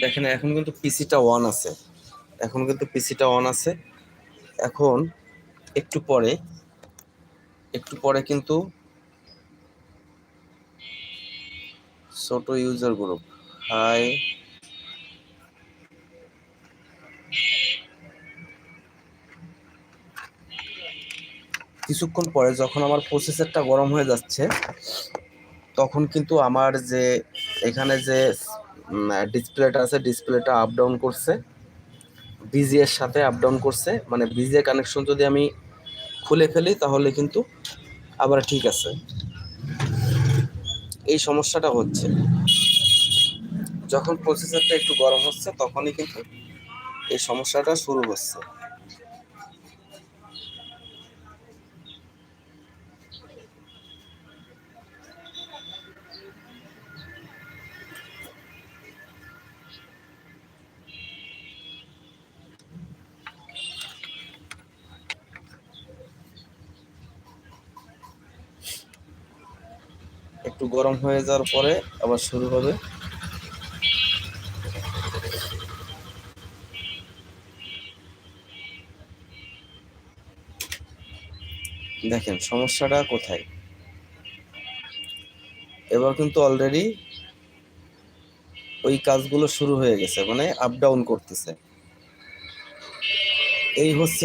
দেখেন এখন কিন্তু পিসিটা অন আছে, এখন একটু পরে কিন্তু ছোট ইউজার গ্রুপ, হাই, কিছুক্ষণ পরে যখন আমার প্রসেসরটা গরম হয়ে যাচ্ছে তখন কিন্তু আমার যে এখানে যে ডিসপ্লেটা আছে, ডিসপ্লেটা আপ ডাউন করছে, বিজি এর সাথে আপ ডাউন করছে, মানে বিজি কানেকশন যদি আমি খুলে ফেলি তাহলে কিন্তু আবার ঠিক আছে। এই সমস্যাটা হচ্ছে যখন প্রসেসরটা একটু গরম হচ্ছে তখনই কিন্তু এই সমস্যাটা শুরু হচ্ছে। একটু গরম হয়ে যাওয়ার পরে আবার শুরু হবে। দেখেন সমস্যাটা কোথায়, এবার কিন্তু অলরেডি ওই কাজগুলো শুরু হয়ে গেছে, মানে আপ ডাউন করতেছে। এই হচ্ছে